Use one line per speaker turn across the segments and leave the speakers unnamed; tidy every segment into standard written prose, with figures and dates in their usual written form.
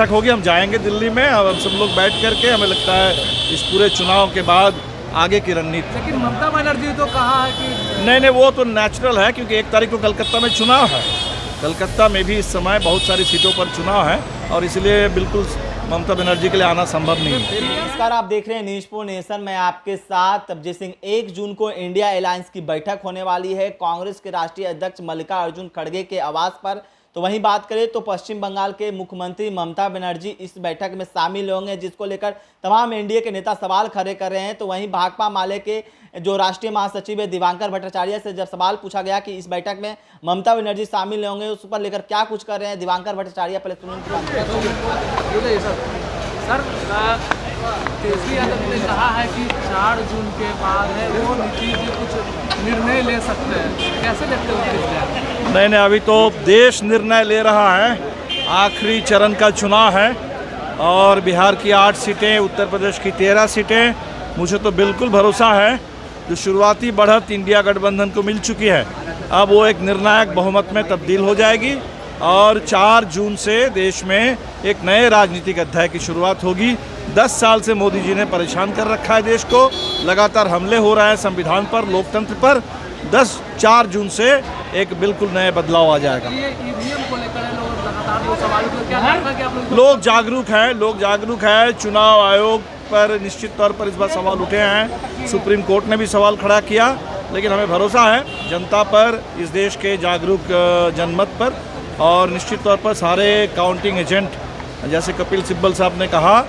होगी, हम जाएंगे दिल्ली में और हम सब लोग बैठ करके, हमें लगता है इस पूरे चुनाव के बाद आगे की रणनीति।
लेकिन ममता बनर्जी तो कहा है कि
नहीं, वो तो नेचुरल है क्योंकि 1 तारीख को कलकत्ता में चुनाव है। कलकत्ता में भी इस समय बहुत सारी सीटों पर चुनाव है और इसलिए बिल्कुल ममता बनर्जी के लिए आना संभव नहीं है।
नमस्कार, आप देख रहे हैं न्यूज़ फॉर नेशन। मैं आपके साथ तबजीत सिंह। 1 जून को इंडिया अलायंस की बैठक होने वाली है कांग्रेस के राष्ट्रीय अध्यक्ष मल्लिकार्जुन खड़गे के आवास पर। तो वहीं बात करें तो पश्चिम बंगाल के मुख्यमंत्री ममता बनर्जी इस बैठक में शामिल होंगे, जिसको लेकर तमाम एनडीए के नेता सवाल खड़े कर रहे हैं। तो वहीं भाकपा माले के जो राष्ट्रीय महासचिव है दिवाकर भट्टाचार्य से जब सवाल पूछा गया कि इस बैठक में ममता बनर्जी शामिल होंगे, उस पर लेकर क्या कुछ कर रहे हैं दिवाकर भट्टाचार्य, पहले सुनिए।
सर तेजस्वी यादव ने कहा है कि 4 जून के बाद है वो नीतीश जी कुछ निर्णय ले सकते हैं, कैसे देखते हो?
नहीं, अभी तो देश निर्णय ले रहा है। आखिरी चरण का चुनाव है और बिहार की 8 सीटें, उत्तर प्रदेश की 13 सीटें। मुझे तो बिल्कुल भरोसा है जो शुरुआती बढ़त इंडिया गठबंधन को मिल चुकी है, अब वो एक निर्णायक बहुमत में तब्दील हो जाएगी और 4 जून से देश में एक नए राजनीतिक अध्याय की शुरुआत होगी। 10 साल से मोदी जी ने परेशान कर रखा है देश को, लगातार हमले हो रहे हैं संविधान पर, लोकतंत्र पर। 4 जून से एक बिल्कुल नए बदलाव आ जाएगा।
ये ईवीएम को लेकर लोग लगातार वो सवाल को क्या लगता है कि आप
लोग जागरूक है। चुनाव आयोग पर निश्चित तौर पर इस बार सवाल उठे हैं, सुप्रीम कोर्ट ने भी सवाल खड़ा किया, लेकिन हमें भरोसा है जनता पर, इस देश के जागरूक जनमत पर। और निश्चित तौर पर सारे काउंटिंग एजेंट जैसे कपिल सिब्बल साहब ने कहा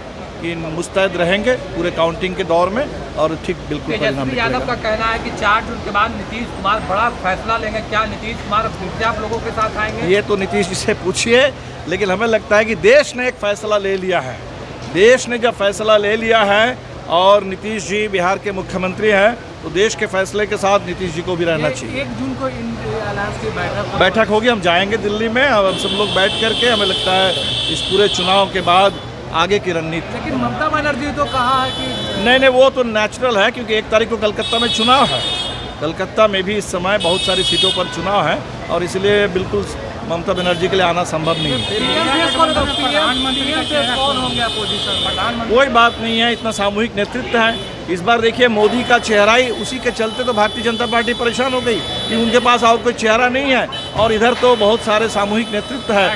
कि मुस्तैद रहेंगे पूरे काउंटिंग के दौर में और ठीक बिल्कुल परिणाम
तेजस्वी यादव का कहना है कि 4 जून के बाद नीतीश कुमार बड़ा फैसला लेंगे। क्या नीतीश कुमार फिर से आप लोगों के साथ आएंगे?
ये तो नीतीश जी से पूछिए, लेकिन हमें लगता है कि देश ने एक फैसला ले लिया है। देश ने जब फैसला ले लिया है और नीतीश जी बिहार के मुख्यमंत्री हैं, तो देश के फैसले के साथ नीतीश जी को भी रहना चाहिए।
1 जून को अलायंस की
बैठक होगी, हम जाएंगे दिल्ली में और हम सब लोग बैठ करके, हमें लगता है इस पूरे चुनाव के बाद आगे की रणनीति।
लेकिन ममता बनर्जी तो कहा है कि
नहीं, वो तो नेचुरल है क्योंकि 1 तारीख को कलकत्ता में चुनाव है। कलकत्ता में भी इस समय बहुत सारी सीटों पर चुनाव है और इसलिए बिल्कुल ममता बनर्जी के लिए आना संभव नहीं है। कोई बात नहीं है, इतना सामूहिक नेतृत्व है। इस बार देखिए मोदी का चेहरा ही, उसी के चलते तो भारतीय जनता पार्टी परेशान हो गई कि उनके पास और कोई चेहरा नहीं है और इधर तो बहुत सारे सामूहिक नेतृत्व है।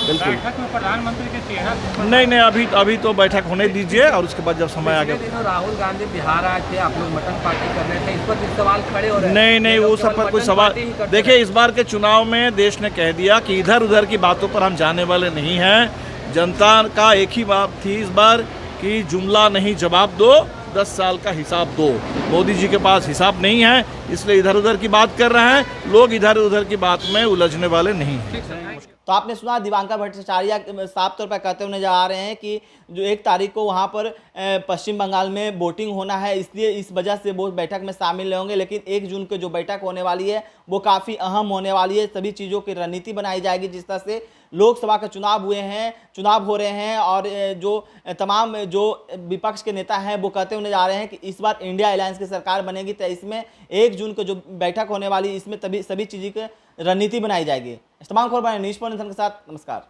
बिल्कुल
बैठक में प्रधानमंत्री के चेहरा
नहीं, अभी तो बैठक होने दीजिए और उसके बाद जब समय आ गया।
राहुल गांधी बिहार आए थे, आप लोग मटन पार्टी कर रहे थे, इस पर भी सवाल खड़े हो रहे हैं।
नहीं, वो सब पर कोई सवाल। देखिए, इस बार के चुनाव में देश ने कह दिया कि इधर उधर की बातों पर हम जाने वाले नहीं हैं। जनता का एक ही बात थी इस बार कि जुमला नहीं जवाब दो, 10 साल का हिसाब दो। मोदी जी के पास हिसाब नहीं है, इसलिए इधर उधर की बात कर रहे हैं। लोग इधर उधर की बात में उलझने वाले नहीं हैं।
तो आपने सुना दिवाकर भट्टाचार्य साफ तौर पर कहते हुए नजर आ रहे हैं कि जो 1 तारीख को वहां पर पश्चिम बंगाल में वोटिंग होना है, इसलिए इस वजह से वो बैठक में शामिल होंगे। लेकिन 1 जून को जो बैठक होने वाली है वो काफ़ी अहम होने वाली है। सभी चीज़ों की रणनीति बनाई जाएगी, जिस तरह से लोकसभा का चुनाव हो रहे हैं और जो तमाम जो विपक्ष के नेता हैं वो कहते हुए नजर आ रहे हैं कि इस बार इंडिया अलायंस की सरकार बनेगी। तो इसमें 1 जून को जो बैठक होने वाली, इसमें सभी चीज़ों की रणनीति बनाई जाएगी। तमाम खबर न्यूज़ फॉर नेशन के साथ, नमस्कार।